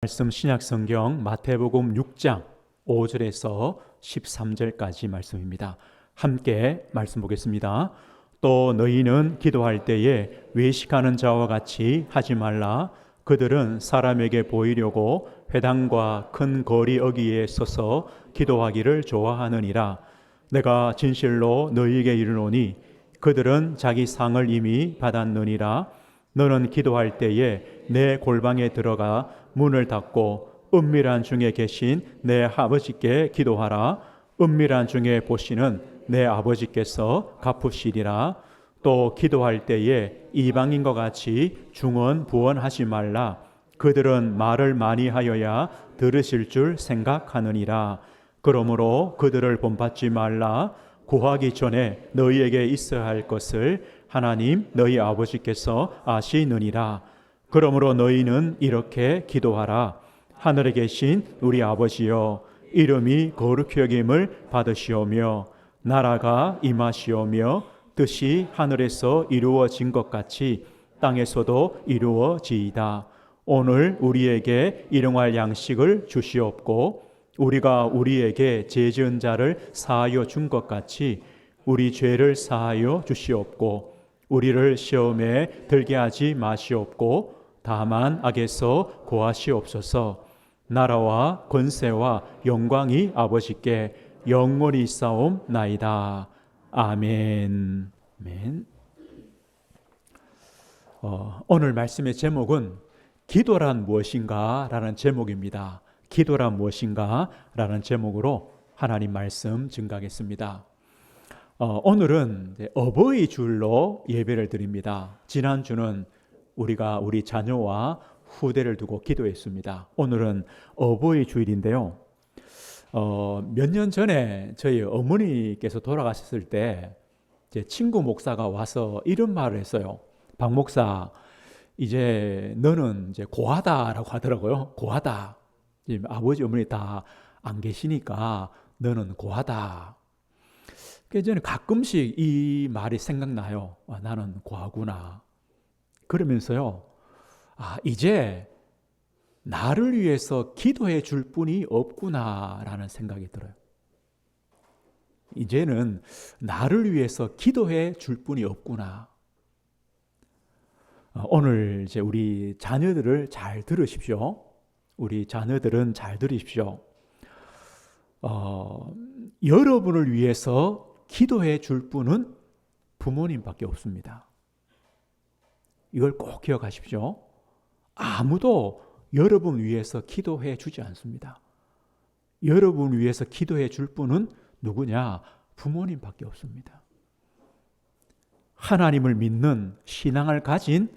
말씀 신약성경 마태복음 6장 5절에서 13절까지 말씀입니다. 함께 말씀 보겠습니다. 또 너희는 기도할 때에 외식하는 자와 같이 하지 말라. 그들은 사람에게 보이려고 회당과 큰 거리 어귀에 서서 기도하기를 좋아하느니라. 내가 진실로 너희에게 이르노니 그들은 자기 상을 이미 받았느니라. 너는 기도할 때에 내 골방에 들어가 문을 닫고 은밀한 중에 계신 내 아버지께 기도하라. 은밀한 중에 보시는 내 아버지께서 갚으시리라. 또 기도할 때에 이방인과 같이 중언부언하지 말라. 그들은 말을 많이 하여야 들으실 줄 생각하느니라. 그러므로 그들을 본받지 말라. 구하기 전에 너희에게 있어야 할 것을 하나님 너희 아버지께서 아시느니라. 그러므로 너희는 이렇게 기도하라. 하늘에 계신 우리 아버지여, 이름이 거룩히 여김을 받으시오며 나라가 임하시오며 뜻이 하늘에서 이루어진 것 같이 땅에서도 이루어지이다. 오늘 우리에게 일용할 양식을 주시옵고 우리가 우리에게 죄 지은 자를 사하여 준 것 같이 우리 죄를 사하여 주시옵고 우리를 시험에 들게 하지 마시옵고 다만 악에서 구하시옵소서. 나라와 권세와 영광이 아버지께 영원히 있사옵나이다. 아멘. 아멘. 오늘 말씀의 제목은 기도란 무엇인가? 라는 제목입니다. 기도란 무엇인가? 라는 제목으로 하나님 말씀 증가하겠습니다. 오늘은 어버이 주일로 예배를 드립니다. 지난주는 우리가 우리 자녀와 후대를 두고 기도했습니다. 오늘은 어버이 주일인데요. 몇 년 전에 저희 어머니께서 돌아가셨을 때 제 친구 목사가 와서 이런 말을 했어요. 박 목사, 이제 너는 이제 고하다라고 하더라고요. 고하다. 지금 아버지 어머니 다 안 계시니까 너는 고하다. 그래서 저는 가끔씩 이 말이 생각나요. 나는 고하구나. 그러면서요, 이제 나를 위해서 기도해 줄 분이 없구나라는 생각이 들어요. 이제는 나를 위해서 기도해 줄 분이 없구나. 오늘 이제 우리 자녀들을 잘 들으십시오. 우리 자녀들은 잘 들으십시오. 여러분을 위해서 기도해 줄 분은 부모님밖에 없습니다. 이걸 꼭 기억하십시오. 아무도 여러분 위해서 기도해 주지 않습니다. 여러분 위해서 기도해 줄 분은 누구냐? 부모님밖에 없습니다. 하나님을 믿는 신앙을 가진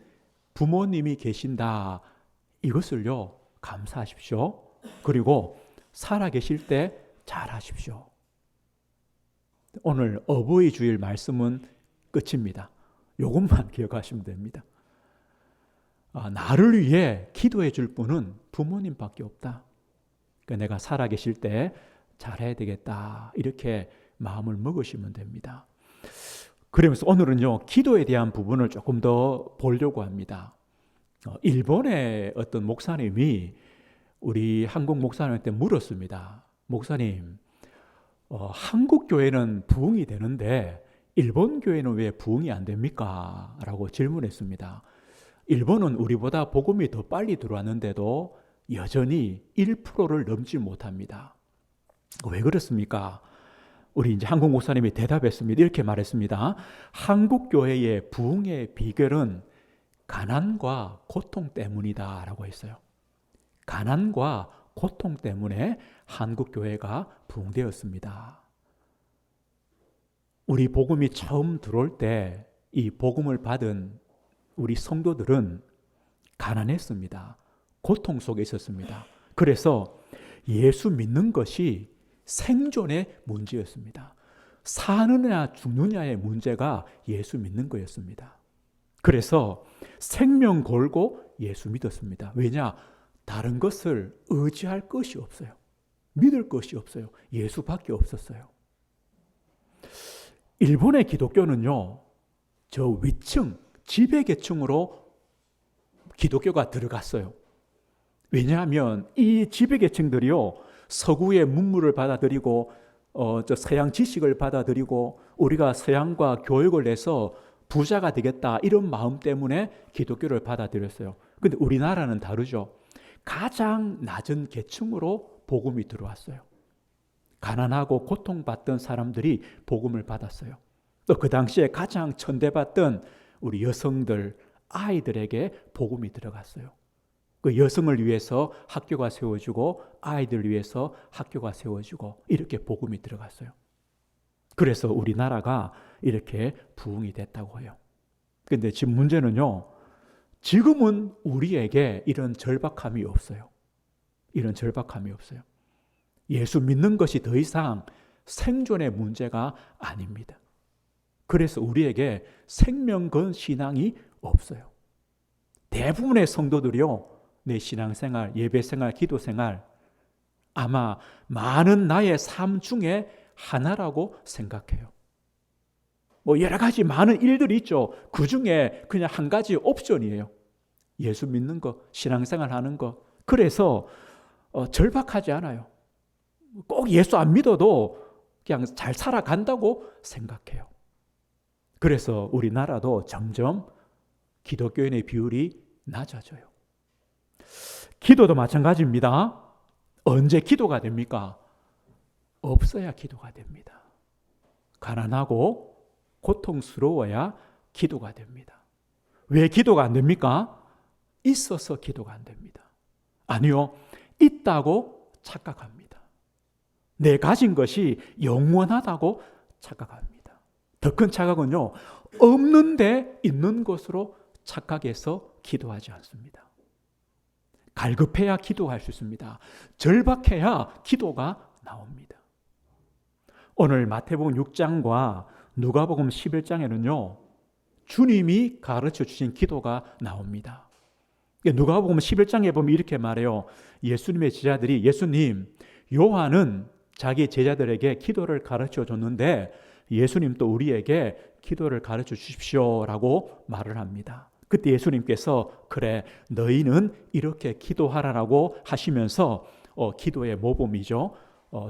부모님이 계신다. 이것을요, 감사하십시오. 그리고 살아계실 때 잘하십시오. 오늘 어버이 주일 말씀은 끝입니다. 이것만 기억하시면 됩니다. 나를 위해 기도해 줄 분은 부모님밖에 없다. 그러니까 내가 살아계실 때 잘해야 되겠다. 이렇게 마음을 먹으시면 됩니다. 그러면서 오늘은요, 기도에 대한 부분을 조금 더 보려고 합니다. 일본의 어떤 목사님이 우리 한국 목사님한테 물었습니다. 목사님, 한국 교회는 부흥이 되는데 일본 교회는 왜 부흥이 안 됩니까? 라고 질문했습니다. 일본은 우리보다 복음이 더 빨리 들어왔는데도 여전히 1%를 넘지 못합니다. 왜 그렇습니까? 우리 이제 한국 목사님이 대답했습니다. 이렇게 말했습니다. 한국 교회의 부흥의 비결은 가난과 고통 때문이다라고 했어요. 가난과 고통 때문에 한국 교회가 부흥되었습니다. 우리 복음이 처음 들어올 때 이 복음을 받은 우리 성도들은 가난했습니다. 고통 속에 있었습니다. 그래서 예수 믿는 것이 생존의 문제였습니다. 사느냐 죽느냐의 문제가 예수 믿는 거였습니다. 그래서 생명 걸고 예수 믿었습니다. 왜냐? 다른 것을 의지할 것이 없어요. 믿을 것이 없어요. 예수밖에 없었어요. 일본의 기독교는요, 저 위층, 지배계층으로 기독교가 들어갔어요. 왜냐하면 이 지배계층들이요, 서구의 문물을 받아들이고 저 서양 지식을 받아들이고 우리가 서양과 교육을 해서 부자가 되겠다 이런 마음 때문에 기독교를 받아들였어요. 근데 우리나라는 다르죠. 가장 낮은 계층으로 복음이 들어왔어요. 가난하고 고통받던 사람들이 복음을 받았어요. 또 그 당시에 가장 천대받던 우리 여성들, 아이들에게 복음이 들어갔어요. 그 여성을 위해서 학교가 세워지고 아이들을 위해서 학교가 세워지고 이렇게 복음이 들어갔어요. 그래서 우리나라가 이렇게 부흥이 됐다고 해요. 근데 지금 문제는요, 지금은 우리에게 이런 절박함이 없어요. 이런 절박함이 없어요. 예수 믿는 것이 더 이상 생존의 문제가 아닙니다. 그래서 우리에게 생명 건 신앙이 없어요. 대부분의 성도들이요, 내 신앙생활, 예배생활, 기도생활 아마 많은 나의 삶 중에 하나라고 생각해요. 뭐 여러 가지 많은 일들이 있죠. 그 중에 그냥 한 가지 옵션이에요. 예수 믿는 거, 신앙생활 하는 거. 그래서 절박하지 않아요. 꼭 예수 안 믿어도 그냥 잘 살아간다고 생각해요. 그래서 우리나라도 점점 기독교인의 비율이 낮아져요. 기도도 마찬가지입니다. 언제 기도가 됩니까? 없어야 기도가 됩니다. 가난하고 고통스러워야 기도가 됩니다. 왜 기도가 안 됩니까? 있어서 기도가 안 됩니다. 아니요, 있다고 착각합니다. 내 가진 것이 영원하다고 착각합니다. 더 큰 착각은요, 없는데 있는 것으로 착각해서 기도하지 않습니다. 갈급해야 기도할 수 있습니다. 절박해야 기도가 나옵니다. 오늘 마태복음 6장과 누가복음 11장에는요, 주님이 가르쳐 주신 기도가 나옵니다. 누가복음 11장에 보면 이렇게 말해요. 예수님의 제자들이, 예수님, 요한은 자기 제자들에게 기도를 가르쳐 줬는데 예수님 또 우리에게 기도를 가르쳐 주십시오라고 말을 합니다. 그때 예수님께서 그래, 너희는 이렇게 기도하라라고 하시면서 기도의 모범이죠.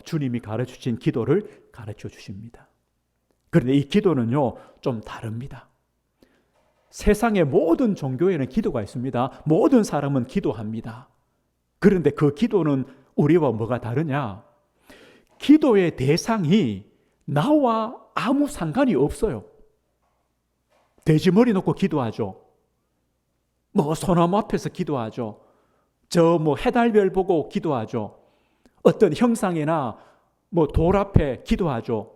주님이 가르쳐 주신 기도를 가르쳐 주십니다. 그런데 이 기도는요, 좀 다릅니다. 세상의 모든 종교에는 기도가 있습니다. 모든 사람은 기도합니다. 그런데 그 기도는 우리와 뭐가 다르냐? 기도의 대상이 나와 아무 상관이 없어요. 돼지머리 놓고 기도하죠. 뭐 소나무 앞에서 기도하죠. 저 뭐 해달별 보고 기도하죠. 어떤 형상이나 뭐 돌 앞에 기도하죠.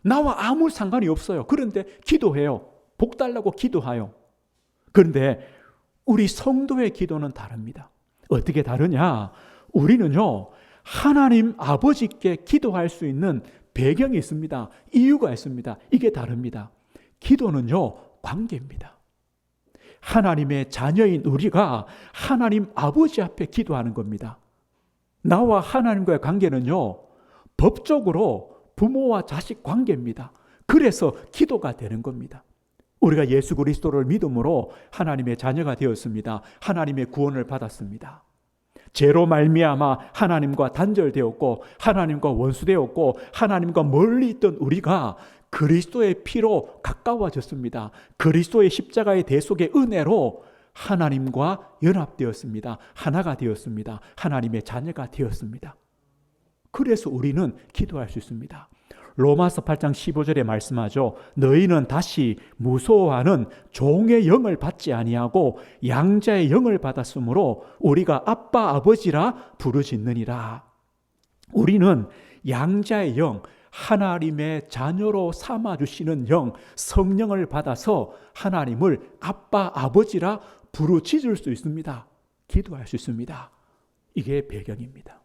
나와 아무 상관이 없어요. 그런데 기도해요. 복 달라고 기도해요. 그런데 우리 성도의 기도는 다릅니다. 어떻게 다르냐? 우리는요, 하나님 아버지께 기도할 수 있는 배경이 있습니다. 이유가 있습니다. 이게 다릅니다. 기도는요, 관계입니다. 하나님의 자녀인 우리가 하나님 아버지 앞에 기도하는 겁니다. 나와 하나님과의 관계는요, 법적으로 부모와 자식 관계입니다. 그래서 기도가 되는 겁니다. 우리가 예수 그리스도를 믿음으로 하나님의 자녀가 되었습니다. 하나님의 구원을 받았습니다. 죄로 말미암아 하나님과 단절되었고 하나님과 원수되었고 하나님과 멀리 있던 우리가 그리스도의 피로 가까워졌습니다. 그리스도의 십자가의 대속의 은혜로 하나님과 연합되었습니다. 하나가 되었습니다. 하나님의 자녀가 되었습니다. 그래서 우리는 기도할 수 있습니다. 로마서 8장 15절에 말씀하죠. 너희는 다시 무서워하는 종의 영을 받지 아니하고 양자의 영을 받았으므로 우리가 아빠 아버지라 부르짖느니라. 우리는 양자의 영, 하나님의 자녀로 삼아주시는 영, 성령을 받아서 하나님을 아빠 아버지라 부르짖을 수 있습니다. 기도할 수 있습니다. 이게 배경입니다.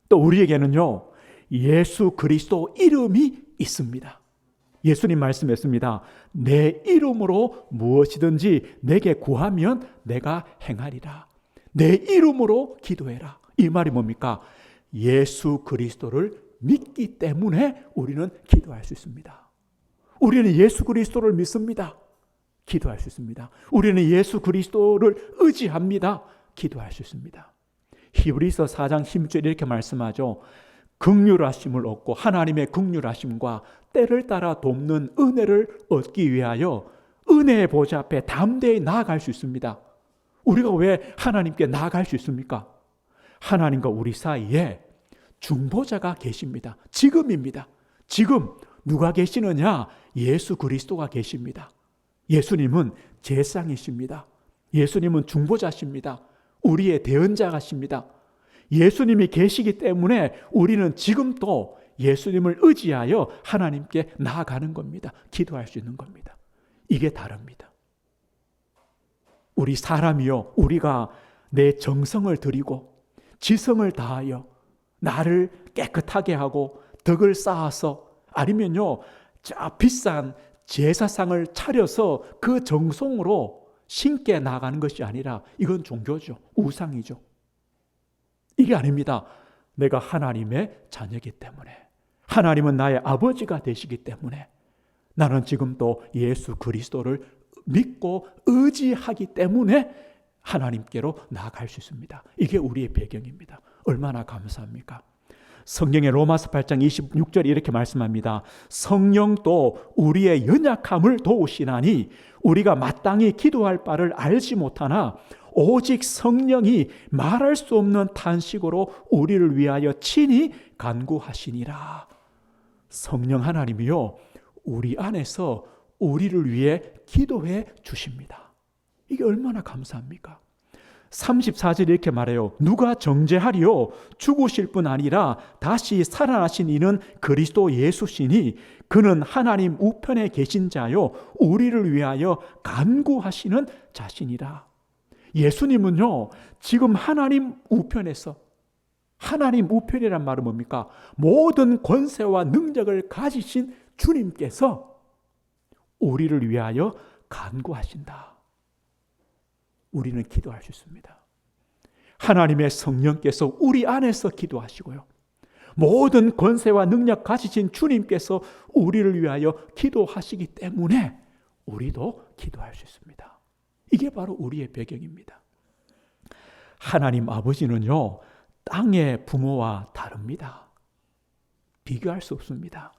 또 우리에게는요, 예수 그리스도 이름이 있습니다. 예수님 말씀했습니다. 내 이름으로 무엇이든지 내게 구하면 내가 행하리라. 내 이름으로 기도해라. 이 말이 뭡니까? 예수 그리스도를 믿기 때문에 우리는 기도할 수 있습니다. 우리는 예수 그리스도를 믿습니다. 기도할 수 있습니다. 우리는 예수 그리스도를 의지합니다. 기도할 수 있습니다. 히브리서 4장 16절 이렇게 말씀하죠. 긍휼하심을 얻고 하나님의 긍휼하심과 때를 따라 돕는 은혜를 얻기 위하여 은혜의 보좌 앞에 담대히 나아갈 수 있습니다. 우리가 왜 하나님께 나아갈 수 있습니까? 하나님과 우리 사이에 중보자가 계십니다. 지금입니다. 지금 누가 계시느냐? 예수 그리스도가 계십니다. 예수님은 제사장이십니다. 예수님은 중보자십니다. 우리의 대언자가십니다. 예수님이 계시기 때문에 우리는 지금 또 예수님을 의지하여 하나님께 나아가는 겁니다. 기도할 수 있는 겁니다. 이게 다릅니다. 우리 사람이요, 우리가 내 정성을 들이고 지성을 다하여 나를 깨끗하게 하고 덕을 쌓아서 아니면요, 비싼 제사상을 차려서 그 정성으로 신께 나가는 것이 아니라 이건 종교죠. 우상이죠. 이게 아닙니다. 내가 하나님의 자녀이기 때문에, 하나님은 나의 아버지가 되시기 때문에 나는 지금 또 예수 그리스도를 믿고 의지하기 때문에 하나님께로 나아갈 수 있습니다. 이게 우리의 배경입니다. 얼마나 감사합니까? 성경의 로마서 8장 26절에 이렇게 말씀합니다. 성령도 우리의 연약함을 도우시나니 우리가 마땅히 기도할 바를 알지 못하나 오직 성령이 말할 수 없는 탄식으로 우리를 위하여 친히 간구하시니라. 성령 하나님이요, 우리 안에서 우리를 위해 기도해 주십니다. 이게 얼마나 감사합니까? 34절 이렇게 말해요. 누가 정죄하리요? 죽으실 뿐 아니라 다시 살아나신 이는 그리스도 예수시니 그는 하나님 우편에 계신 자요 우리를 위하여 간구하시는 자신이라. 예수님은요, 지금 하나님 우편에서, 하나님 우편이란 말은 뭡니까? 모든 권세와 능력을 가지신 주님께서 우리를 위하여 간구하신다. 우리는 기도할 수 있습니다. 하나님의 성령께서 우리 안에서 기도하시고요, 모든 권세와 능력 가지신 주님께서 우리를 위하여 기도하시기 때문에 우리도 기도할 수 있습니다. 이게 바로 우리의 배경입니다. 하나님 아버지는요, 땅의 부모와 다릅니다. 비교할 수 없습니다.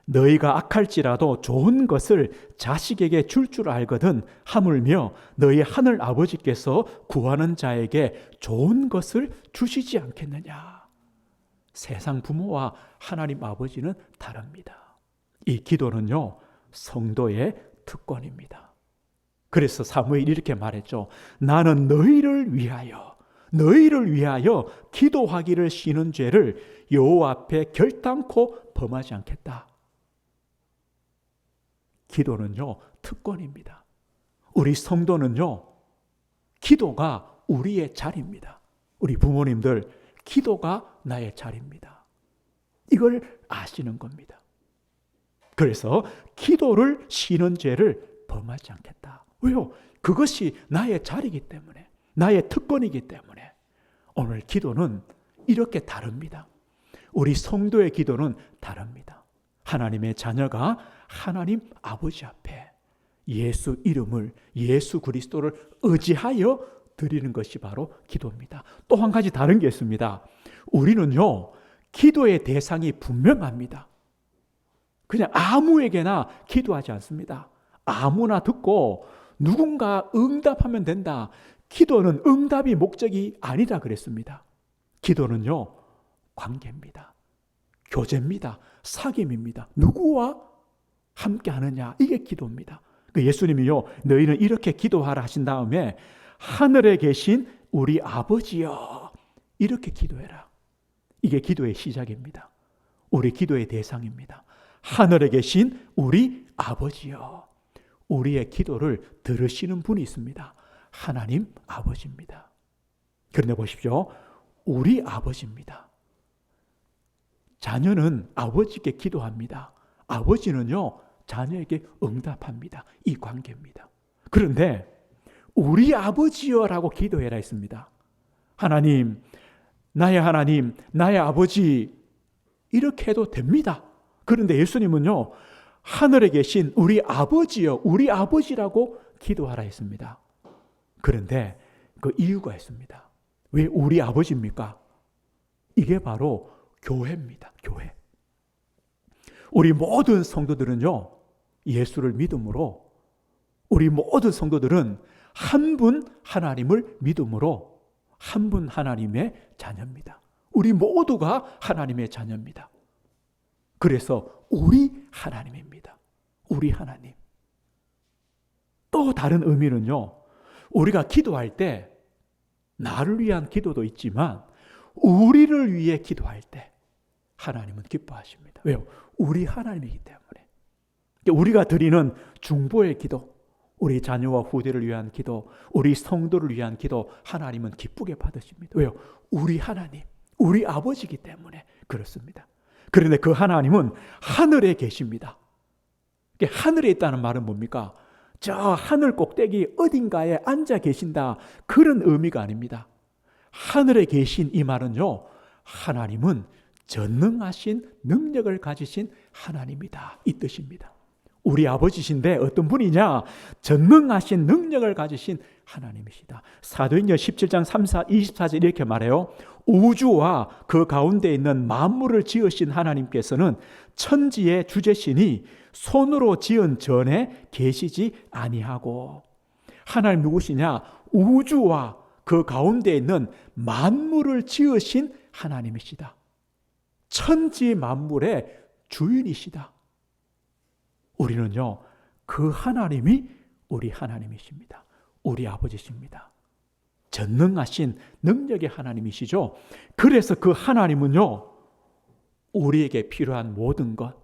너희가 악할지라도 좋은 것을 자식에게 줄 줄 알거든 하물며 너희 하늘 아버지께서 구하는 자에게 좋은 것을 주시지 않겠느냐. 세상 부모와 하나님 아버지는 다릅니다. 이 기도는요, 성도의 특권입니다. 그래서 사무엘이 이렇게 말했죠. 나는 너희를 위하여 기도하기를 쉬는 죄를 여호와 앞에 결단코 범하지 않겠다. 기도는요, 특권입니다. 우리 성도는요, 기도가 우리의 자리입니다. 우리 부모님들, 기도가 나의 자리입니다. 이걸 아시는 겁니다. 그래서 기도를 쉬는 죄를 범하지 않겠다. 왜요? 그것이 나의 자리이기 때문에, 나의 특권이기 때문에. 오늘 기도는 이렇게 다릅니다. 우리 성도의 기도는 다릅니다. 하나님의 자녀가 하나님 아버지 앞에 예수 이름을, 예수 그리스도를 의지하여 드리는 것이 바로 기도입니다. 또 한 가지 다른 게 있습니다. 우리는요, 기도의 대상이 분명합니다. 그냥 아무에게나 기도하지 않습니다. 아무나 듣고 누군가 응답하면 된다. 기도는 응답이 목적이 아니라 그랬습니다. 기도는요, 관계입니다. 교제입니다. 사귐입니다. 누구와 함께 하느냐, 이게 기도입니다. 예수님이요, 너희는 이렇게 기도하라 하신 다음에 하늘에 계신 우리 아버지여, 이렇게 기도해라. 이게 기도의 시작입니다. 우리 기도의 대상입니다. 하늘에 계신 우리 아버지여. 우리의 기도를 들으시는 분이 있습니다. 하나님 아버지입니다. 그런데 보십시오, 우리 아버지입니다. 자녀는 아버지께 기도합니다. 아버지는요, 자녀에게 응답합니다. 이 관계입니다. 그런데 우리 아버지여라고 기도해라 했습니다. 하나님, 나의 아버지, 이렇게 해도 됩니다. 그런데 예수님은요, 하늘에 계신 우리 아버지여, 우리 아버지라고 기도하라 했습니다. 그런데 그 이유가 있습니다. 왜 우리 아버지입니까? 이게 바로 교회입니다. 교회. 우리 모든 성도들은요, 예수를 믿음으로, 우리 모든 성도들은 한 분 하나님을 믿음으로 한 분 하나님의 자녀입니다. 우리 모두가 하나님의 자녀입니다. 그래서 우리 하나님입니다. 우리 하나님. 또 다른 의미는요, 우리가 기도할 때 나를 위한 기도도 있지만 우리를 위해 기도할 때 하나님은 기뻐하십니다. 왜요? 우리 하나님이기 때문에. 우리가 드리는 중보의 기도, 우리 자녀와 후대를 위한 기도, 우리 성도를 위한 기도, 하나님은 기쁘게 받으십니다. 왜요? 우리 하나님, 우리 아버지이기 때문에 그렇습니다. 그런데 그 하나님은 하늘에 계십니다. 하늘에 있다는 말은 뭡니까? 저 하늘 꼭대기 어딘가에 앉아 계신다, 그런 의미가 아닙니다. 하늘에 계신 이 말은요, 하나님은 전능하신 능력을 가지신 하나님이다, 이 뜻입니다. 우리 아버지신데 어떤 분이냐? 전능하신 능력을 가지신 하나님이시다. 사도행전 17장 24절 이렇게 말해요. 우주와 그 가운데 있는 만물을 지으신 하나님께서는 천지의 주재신이 손으로 지은 전에 계시지 아니하고. 하나님 누구시냐? 우주와 그 가운데 있는 만물을 지으신 하나님이시다. 천지 만물의 주인이시다. 우리는요, 그 하나님이 우리 하나님이십니다. 우리 아버지십니다. 전능하신 능력의 하나님이시죠. 그래서 그 하나님은요, 우리에게 필요한 모든 것,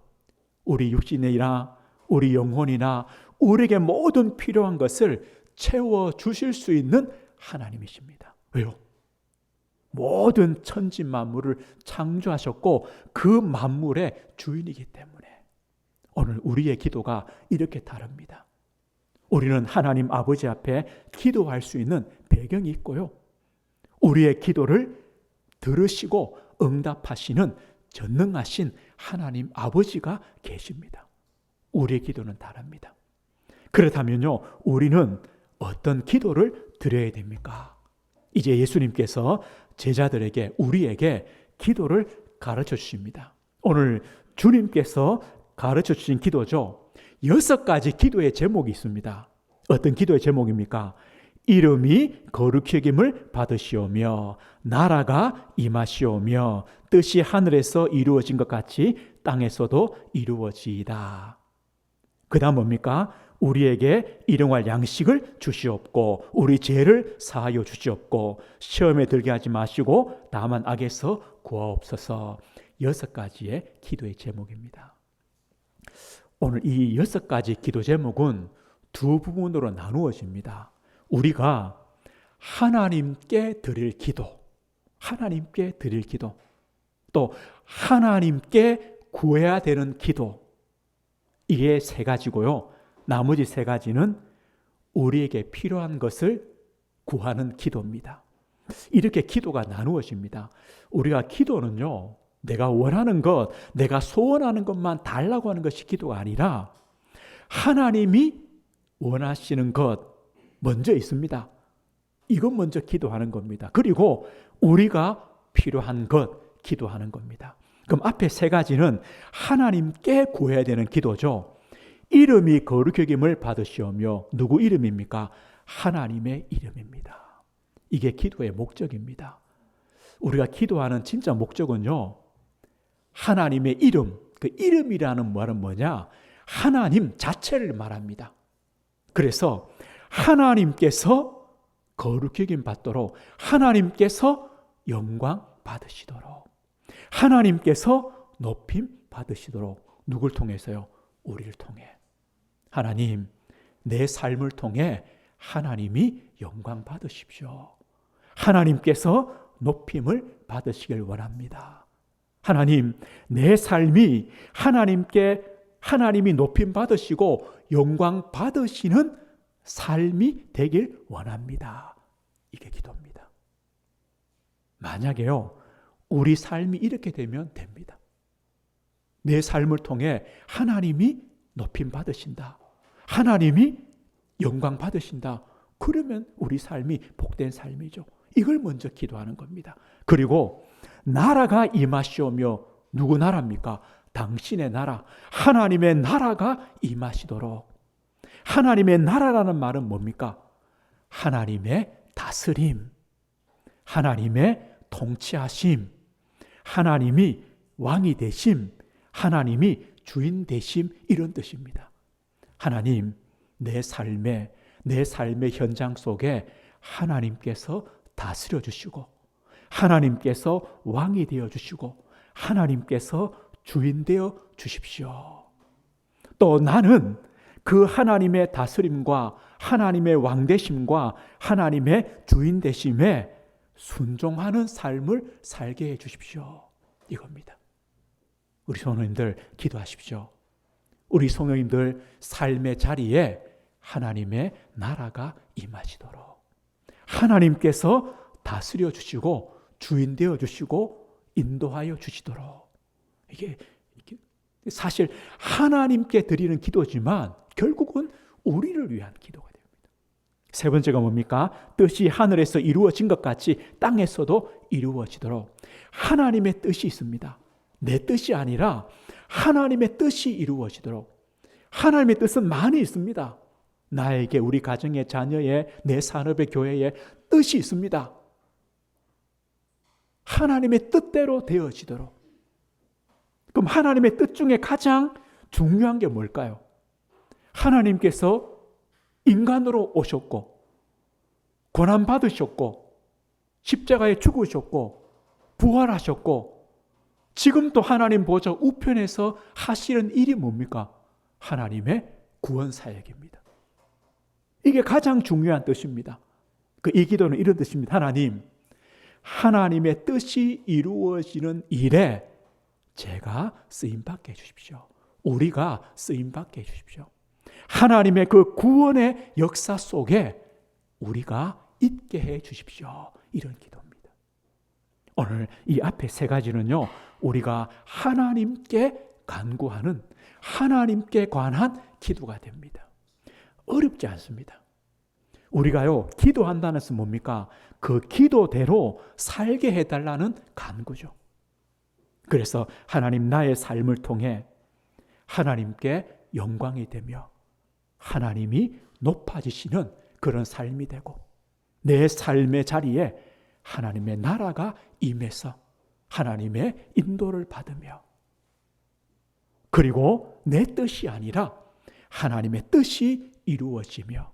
우리 육신이나 우리 영혼이나 우리에게 모든 필요한 것을 채워주실 수 있는 하나님이십니다. 왜요? 모든 천지 만물을 창조하셨고 그 만물의 주인이기 때문에. 오늘 우리의 기도가 이렇게 다릅니다. 우리는 하나님 아버지 앞에 기도할 수 있는 배경이 있고요, 우리의 기도를 들으시고 응답하시는 전능하신 하나님 아버지가 계십니다. 우리의 기도는 다릅니다. 그렇다면요, 우리는 어떤 기도를 드려야 됩니까? 이제 예수님께서 제자들에게, 우리에게 기도를 가르쳐 주십니다. 오늘 주님께서 가르쳐 주신 기도죠. 6가지 기도의 제목이 있습니다. 어떤 기도의 제목입니까? 이름이 거룩히 여김을 받으시오며 나라가 임하시오며 뜻이 하늘에서 이루어진 것 같이 땅에서도 이루어지이다. 그 다음 뭡니까? 우리에게 일용할 양식을 주시옵고 우리 죄를 사하여 주시옵고 시험에 들게 하지 마시고 다만 악에서 구하옵소서. 6가지의 기도의 제목입니다. 오늘 이 6가지 기도 제목은 두 부분으로 나누어집니다. 우리가 하나님께 드릴 기도, 하나님께 드릴 기도, 또 하나님께 구해야 되는 기도, 이게 3가지고요. 나머지 3가지는 우리에게 필요한 것을 구하는 기도입니다. 이렇게 기도가 나누어집니다. 우리가 기도는요, 내가 원하는 것, 내가 소원하는 것만 달라고 하는 것이 기도가 아니라 하나님이 원하시는 것 먼저 있습니다. 이것 먼저 기도하는 겁니다. 그리고 우리가 필요한 것 기도하는 겁니다. 그럼 앞에 3가지는 하나님께 구해야 되는 기도죠. 이름이 거룩히 여김을 받으시오며, 누구 이름입니까? 하나님의 이름입니다. 이게 기도의 목적입니다. 우리가 기도하는 진짜 목적은요, 하나님의 이름, 그 이름이라는 말은 뭐냐? 하나님 자체를 말합니다. 그래서 하나님께서 거룩히 여김 받도록, 하나님께서 영광 받으시도록, 하나님께서 높임 받으시도록. 누굴 통해서요? 우리를 통해. 하나님, 내 삶을 통해 하나님이 영광 받으십시오. 하나님께서 높임을 받으시길 원합니다. 하나님, 내 삶이 하나님이 높임 받으시고 영광 받으시는 삶이 되길 원합니다. 이게 기도입니다. 만약에요, 우리 삶이 이렇게 되면 됩니다. 내 삶을 통해 하나님이 높임 받으신다, 하나님이 영광 받으신다. 그러면 우리 삶이 복된 삶이죠. 이걸 먼저 기도하는 겁니다. 그리고 나라가 임하시오며, 누구 나라입니까? 당신의 나라, 하나님의 나라가 임하시도록. 하나님의 나라라는 말은 뭡니까? 하나님의 다스림, 하나님의 통치하심, 하나님이 왕이 되심, 하나님이 주인 되심, 이런 뜻입니다. 하나님, 내 삶의 현장 속에 하나님께서 다스려 주시고, 하나님께서 왕이 되어 주시고, 하나님께서 주인 되어 주십시오. 또 나는 그 하나님의 다스림과 하나님의 왕 되심과 하나님의 주인 되심에 순종하는 삶을 살게 해 주십시오. 이겁니다. 우리 성도님들 기도하십시오. 우리 성도님들 삶의 자리에 하나님의 나라가 임하시도록, 하나님께서 다스려 주시고 주인 되어 주시고 인도하여 주시도록. 이게 사실 하나님께 드리는 기도지만 결국은 우리를 위한 기도가 됩니다. 세 번째가 뭡니까? 뜻이 하늘에서 이루어진 것 같이 땅에서도 이루어지도록. 하나님의 뜻이 있습니다. 내 뜻이 아니라 하나님의 뜻이 이루어지도록. 하나님의 뜻은 많이 있습니다. 나에게, 우리 가정의 자녀의, 내 산업의 교회에 뜻이 있습니다. 하나님의 뜻대로 되어지도록. 그럼 하나님의 뜻 중에 가장 중요한 게 뭘까요? 하나님께서 인간으로 오셨고, 고난받으셨고, 십자가에 죽으셨고, 부활하셨고, 지금 또 하나님 보좌 우편에서 하시는 일이 뭡니까? 하나님의 구원 사역입니다. 이게 가장 중요한 뜻입니다. 이 기도는 이런 뜻입니다. 하나님, 하나님의 뜻이 이루어지는 일에 제가 쓰임받게 해주십시오. 우리가 쓰임받게 해주십시오. 하나님의 그 구원의 역사 속에 우리가 있게 해주십시오. 이런 기도입니다. 오늘 이 앞에 세 가지는요, 우리가 하나님께 간구하는, 하나님께 관한 기도가 됩니다. 어렵지 않습니다. 우리가요, 기도한다는 것은 뭡니까? 그 기도대로 살게 해달라는 간구죠. 그래서 하나님, 나의 삶을 통해 하나님께 영광이 되며 하나님이 높아지시는 그런 삶이 되고, 내 삶의 자리에 하나님의 나라가 임해서 하나님의 인도를 받으며, 그리고 내 뜻이 아니라 하나님의 뜻이 이루어지며,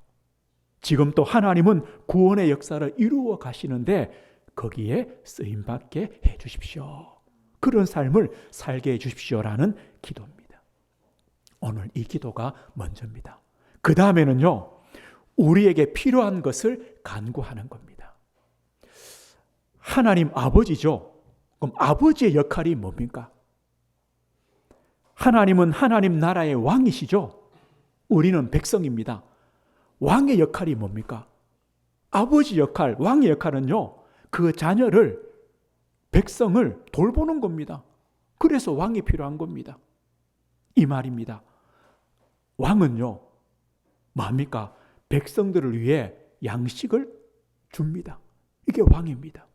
지금 또 하나님은 구원의 역사를 이루어 가시는데 거기에 쓰임받게 해 주십시오. 그런 삶을 살게 해 주십시오라는 기도입니다. 오늘 이 기도가 먼저입니다. 그 다음에는요, 우리에게 필요한 것을 간구하는 겁니다. 하나님 아버지죠. 그럼 아버지의 역할이 뭡니까? 하나님은 하나님 나라의 왕이시죠. 우리는 백성입니다. 왕의 역할이 뭡니까? 아버지 역할, 왕의 역할은요, 그 자녀를, 백성을 돌보는 겁니다. 그래서 왕이 필요한 겁니다. 이 말입니다. 왕은요, 뭡니까? 백성들을 위해 양식을 줍니다. 이게 왕입니다.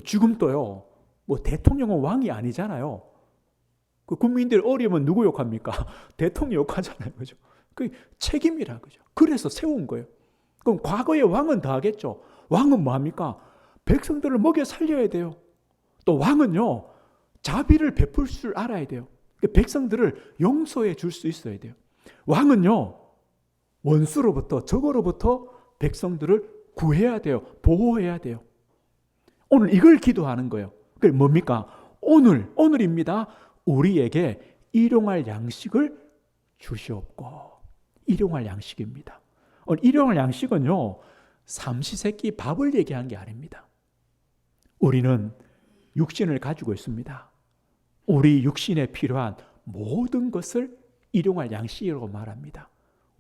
지금 또요, 대통령은 왕이 아니잖아요. 그 국민들 어려우면 누구 욕합니까? 대통령 욕하잖아요. 그죠? 그 책임이라, 그죠? 그래서 세운 거예요. 그럼 과거의 왕은 더 하겠죠. 왕은 뭐합니까? 백성들을 먹여 살려야 돼요. 또 왕은요, 자비를 베풀 줄 알아야 돼요. 백성들을 용서해 줄 수 있어야 돼요. 왕은요, 원수로부터, 적으로부터 백성들을 구해야 돼요. 보호해야 돼요. 오늘 이걸 기도하는 거예요. 그게 뭡니까? 오늘입니다. 우리에게 일용할 양식을 주시옵고. 일용할 양식입니다. 오늘 일용할 양식은요, 삼시세끼 밥을 얘기한 게 아닙니다. 우리는 육신을 가지고 있습니다. 우리 육신에 필요한 모든 것을 일용할 양식이라고 말합니다.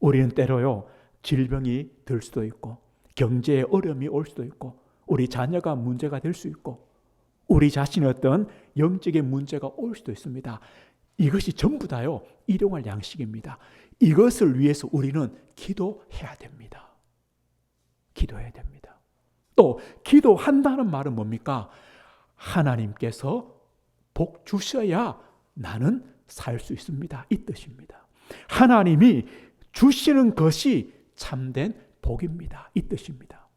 우리는 때로요, 질병이 들 수도 있고, 경제에 어려움이 올 수도 있고, 우리 자녀가 문제가 될 수 있고, 우리 자신의 어떤 영적인 문제가 올 수도 있습니다. 이것이 전부 다요, 일용할 양식입니다. 이것을 위해서 우리는 기도해야 됩니다. 기도해야 됩니다. 또 기도한다는 말은 뭡니까? 하나님께서 복 주셔야 나는 살 수 있습니다. 이 뜻입니다. 하나님이 주시는 것이 참된 복입니다. 이 뜻입니다.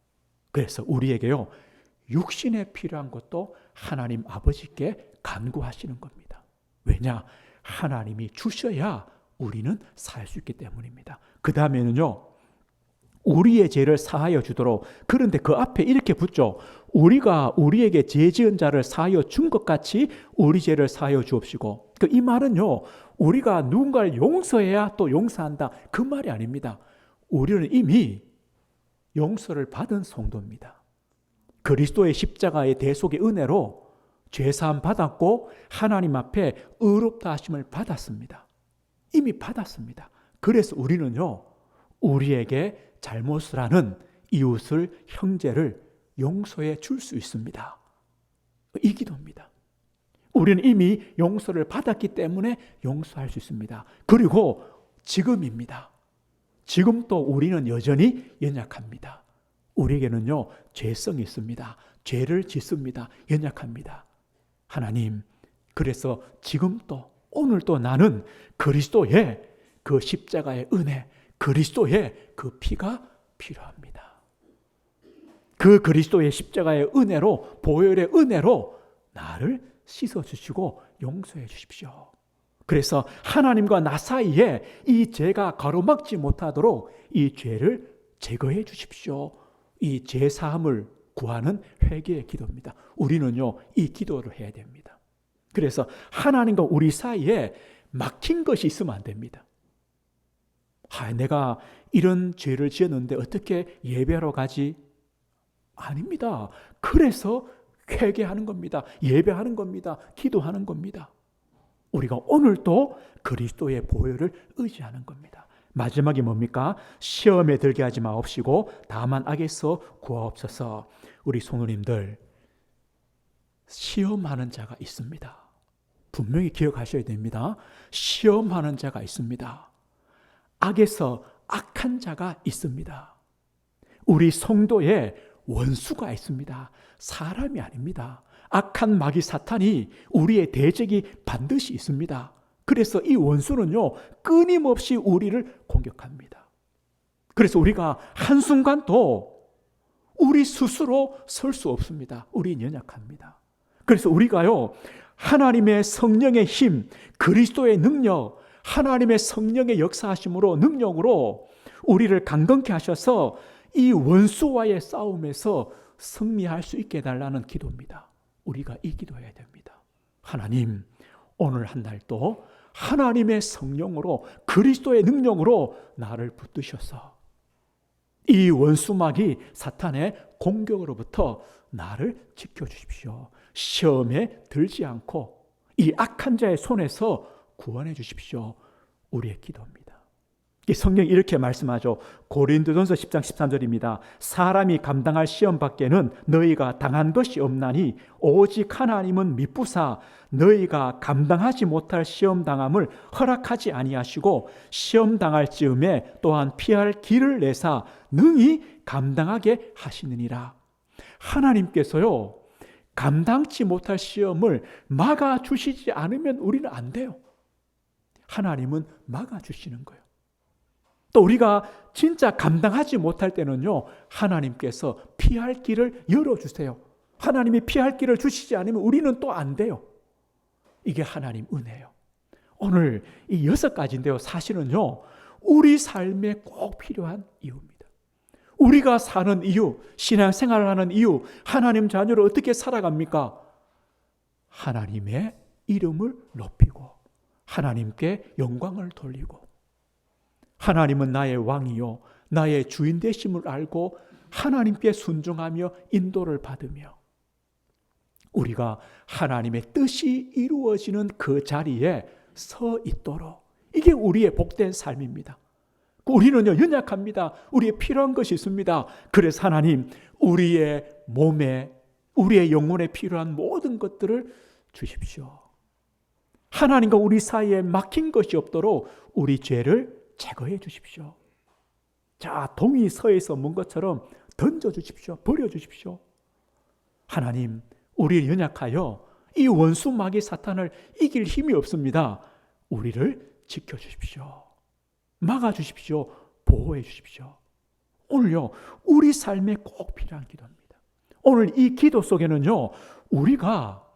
그래서 우리에게요, 육신에 필요한 것도 하나님 아버지께 간구하시는 겁니다. 왜냐? 하나님이 주셔야 우리는 살 수 있기 때문입니다. 그 다음에는요, 우리의 죄를 사하여 주도록. 그런데 그 앞에 이렇게 붙죠. 우리가 우리에게 죄 지은 자를 사하여 준 것 같이 우리 죄를 사하여 주옵시고. 이 말은요, 우리가 누군가를 용서해야 또 용서한다, 그 말이 아닙니다. 우리는 이미 용서를 받은 성도입니다. 그리스도의 십자가의 대속의 은혜로 죄사함 받았고 하나님 앞에 의롭다 하심을 받았습니다. 이미 받았습니다. 그래서 우리는요, 우리에게 잘못을 하는 이웃을, 형제를 용서해 줄 수 있습니다. 이 기도입니다. 우리는 이미 용서를 받았기 때문에 용서할 수 있습니다. 그리고 지금입니다. 지금 또 우리는 여전히 연약합니다. 우리에게는요, 죄성이 있습니다. 죄를 짓습니다. 연약합니다. 하나님, 그래서 지금 또 오늘 또 나는 그리스도의 그 십자가의 은혜, 그리스도의 그 피가 필요합니다. 그 그리스도의 십자가의 은혜로, 보혈의 은혜로 나를 씻어주시고 용서해 주십시오. 그래서 하나님과 나 사이에 이 죄가 가로막지 못하도록 이 죄를 제거해 주십시오. 이 죄 사함을 구하는 회개의 기도입니다. 우리는요, 이 기도를 해야 됩니다. 그래서 하나님과 우리 사이에 막힌 것이 있으면 안 됩니다. 내가 이런 죄를 지었는데 어떻게 예배하러 가지? 아닙니다. 그래서 회개하는 겁니다. 예배하는 겁니다. 기도하는 겁니다. 우리가 오늘도 그리스도의 보혈을 의지하는 겁니다. 마지막이 뭡니까? 시험에 들게 하지 마옵시고 다만 악에서 구하옵소서. 우리 성도님들, 시험하는 자가 있습니다. 분명히 기억하셔야 됩니다. 시험하는 자가 있습니다. 악에서 악한 자가 있습니다. 우리 성도에 원수가 있습니다. 사람이 아닙니다. 악한 마귀 사탄이 우리의 대적이 반드시 있습니다. 그래서 이 원수는요, 끊임없이 우리를 공격합니다. 그래서 우리가 한순간도 우리 스스로 설 수 없습니다. 우리는 연약합니다. 그래서 우리가요, 하나님의 성령의 힘, 그리스도의 능력, 하나님의 성령의 역사하심으로, 능력으로 우리를 강건케 하셔서 이 원수와의 싸움에서 승리할 수 있게 해달라는 기도입니다. 우리가 이 기도해야 됩니다. 하나님, 오늘 한 날도 하나님의 성령으로, 그리스도의 능력으로 나를 붙드셔서 이 원수마귀 사탄의 공격으로부터 나를 지켜주십시오. 시험에 들지 않고 이 악한 자의 손에서 구원해 주십시오. 우리의 기도입니다. 이 성경이 이렇게 말씀하죠. 고린도전서 10장 13절입니다. 사람이 감당할 시험 밖에는 너희가 당한 것이 없나니 오직 하나님은 미쁘사 너희가 감당하지 못할 시험 당함을 허락하지 아니하시고 시험 당할 즈음에 또한 피할 길을 내사 능히 감당하게 하시느니라. 하나님께서요, 감당치 못할 시험을 막아주시지 않으면 우리는 안 돼요. 하나님은 막아주시는 거예요. 또 우리가 진짜 감당하지 못할 때는요, 하나님께서 피할 길을 열어주세요. 하나님이 피할 길을 주시지 않으면 우리는 또 안 돼요. 이게 하나님 은혜예요. 오늘 이 6가지인데요, 사실은요, 우리 삶에 꼭 필요한 이유입니다. 우리가 사는 이유, 신앙생활을 하는 이유, 하나님 자녀로 어떻게 살아갑니까? 하나님의 이름을 높이고 하나님께 영광을 돌리고, 하나님은 나의 왕이요 나의 주인 되심을 알고 하나님께 순종하며 인도를 받으며 우리가 하나님의 뜻이 이루어지는 그 자리에 서 있도록, 이게 우리의 복된 삶입니다. 우리는요, 연약합니다. 우리의 필요한 것이 있습니다. 그래서 하나님, 우리의 몸에, 우리의 영혼에 필요한 모든 것들을 주십시오. 하나님과 우리 사이에 막힌 것이 없도록 우리 죄를 제거해 주십시오. 자, 동이 서에서 문 것처럼 던져주십시오. 버려주십시오. 하나님, 우리를 연약하여 이 원수 마귀 사탄을 이길 힘이 없습니다. 우리를 지켜주십시오. 막아주십시오. 보호해 주십시오. 오늘요, 우리 삶에 꼭 필요한 기도입니다. 오늘 이 기도 속에는요, 우리가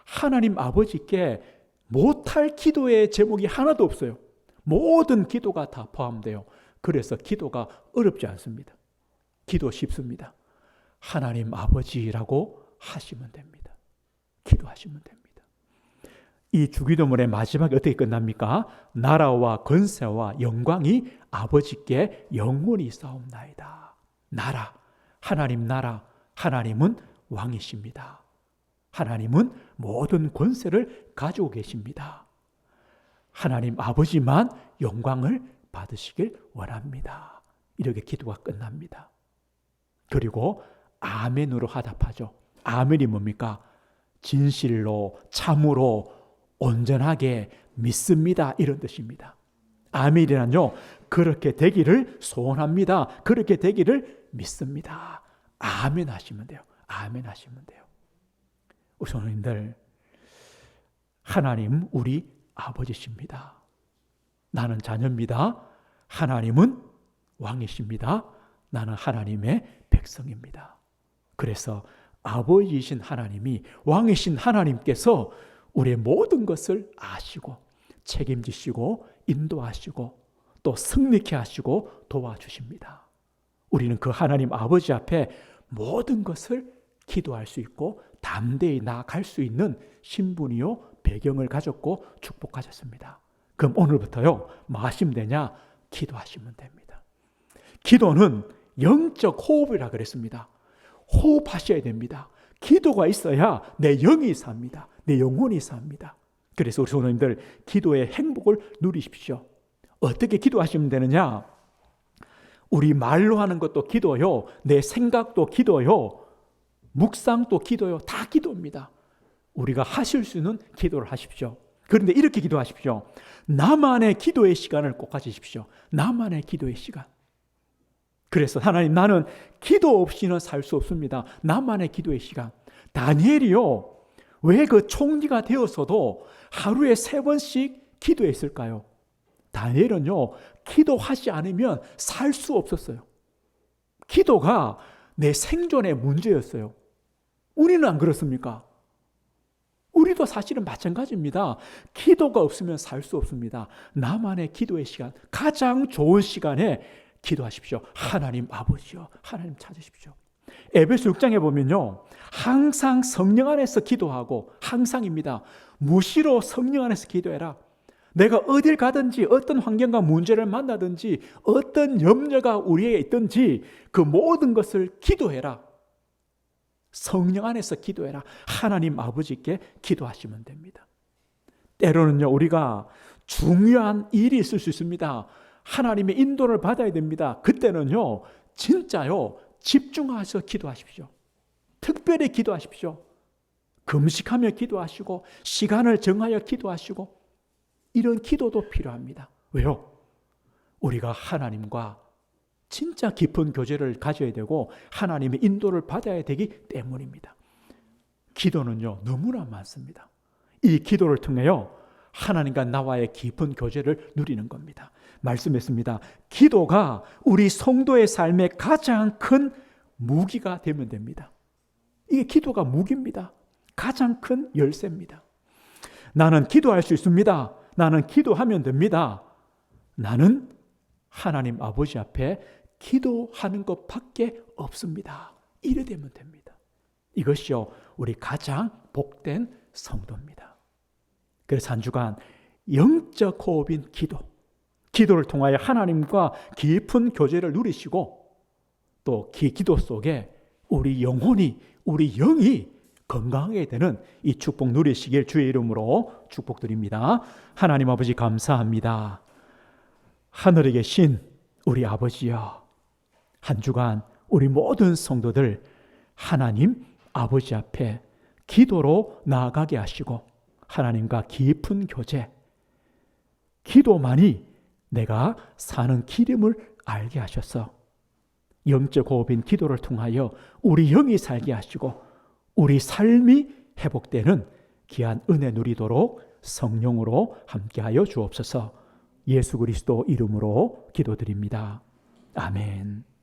하나님 아버지께 못할 기도의 제목이 하나도 없어요. 모든 기도가 다 포함돼요. 그래서 기도가 어렵지 않습니다. 기도 쉽습니다. 하나님 아버지라고 하시면 됩니다. 기도하시면 됩니다. 이 주기도문의 마지막에 어떻게 끝납니까? 나라와 권세와 영광이 아버지께 영원히 있사옵나이다. 나라, 하나님 나라, 하나님은 왕이십니다. 하나님은 모든 권세를 가지고 계십니다. 하나님 아버지만 영광을 받으시길 원합니다. 이렇게 기도가 끝납니다. 그리고 아멘으로 화답하죠. 아멘이 뭡니까? 진실로, 참으로, 온전하게 믿습니다. 이런 뜻입니다. 아멘이란요, 그렇게 되기를 소원합니다. 그렇게 되기를 믿습니다. 아멘 하시면 돼요. 아멘 하시면 돼요. 우리 성도님들, 하나님 우리 아버지십니다. 나는 자녀입니다. 하나님은 왕이십니다. 나는 하나님의 백성입니다. 그래서 아버지이신 하나님이, 왕이신 하나님께서 우리의 모든 것을 아시고 책임지시고 인도하시고 또 승리케 하시고 도와주십니다. 우리는 그 하나님 아버지 앞에 모든 것을 기도할 수 있고 담대히 나아갈 수 있는 신분이요 배경을 가졌고 축복하셨습니다. 그럼 오늘부터요, 뭐 하시면 되냐? 기도하시면 됩니다. 기도는 영적 호흡이라 그랬습니다. 호흡하셔야 됩니다. 기도가 있어야 내 영이 삽니다. 내 영혼이 삽니다. 그래서 우리 성도님들, 기도의 행복을 누리십시오. 어떻게 기도하시면 되느냐? 우리 말로 하는 것도 기도요, 내 생각도 기도요, 묵상도 기도요, 다 기도입니다. 우리가 하실 수 있는 기도를 하십시오. 그런데 이렇게 기도하십시오. 나만의 기도의 시간을 꼭 가지십시오. 나만의 기도의 시간. 그래서 하나님, 나는 기도 없이는 살 수 없습니다. 나만의 기도의 시간. 다니엘이요, 왜 그 총리가 되었어도 하루에 3번씩 기도했을까요? 다니엘은요, 기도하지 않으면 살 수 없었어요. 기도가 내 생존의 문제였어요. 우리는 안 그렇습니까? 우리도 사실은 마찬가지입니다. 기도가 없으면 살 수 없습니다. 나만의 기도의 시간, 가장 좋은 시간에 기도하십시오. 하나님 아버지요, 하나님 찾으십시오. 에베소 6장에 보면요, 항상 성령 안에서 기도하고, 항상입니다. 무시로 성령 안에서 기도해라. 내가 어딜 가든지 어떤 환경과 문제를 만나든지 어떤 염려가 우리에게 있든지 그 모든 것을 기도해라. 성령 안에서 기도해라. 하나님 아버지께 기도하시면 됩니다. 때로는요, 우리가 중요한 일이 있을 수 있습니다. 하나님의 인도를 받아야 됩니다. 그때는요, 진짜요, 집중하셔서 기도하십시오. 특별히 기도하십시오. 금식하며 기도하시고 시간을 정하여 기도하시고, 이런 기도도 필요합니다. 왜요? 우리가 하나님과 진짜 깊은 교제를 가져야 되고 하나님의 인도를 받아야 되기 때문입니다. 기도는요, 너무나 많습니다. 이 기도를 통해요, 하나님과 나와의 깊은 교제를 누리는 겁니다. 말씀했습니다. 기도가 우리 성도의 삶의 가장 큰 무기가 되면 됩니다. 이게 기도가 무기입니다. 가장 큰 열쇠입니다. 나는 기도할 수 있습니다. 나는 기도하면 됩니다. 나는 하나님 아버지 앞에 기도하는 것밖에 없습니다. 이래 되면 됩니다. 이것이요, 우리 가장 복된 성도입니다. 그래서 한 주간 영적 호흡인 기도를 통하여 하나님과 깊은 교제를 누리시고, 또 기도 속에 우리 영혼이, 우리 영이 건강하게 되는 이 축복 누리시길 주의 이름으로 축복드립니다. 하나님 아버지 감사합니다. 하늘에 계신 우리 아버지여, 한 주간 우리 모든 성도들 하나님 아버지 앞에 기도로 나아가게 하시고, 하나님과 깊은 교제, 기도만이 내가 사는 길임을 알게 하셔서 영적 호흡인 기도를 통하여 우리 영이 살게 하시고 우리 삶이 회복되는 귀한 은혜 누리도록 성령으로 함께하여 주옵소서. 예수 그리스도 이름으로 기도드립니다. 아멘.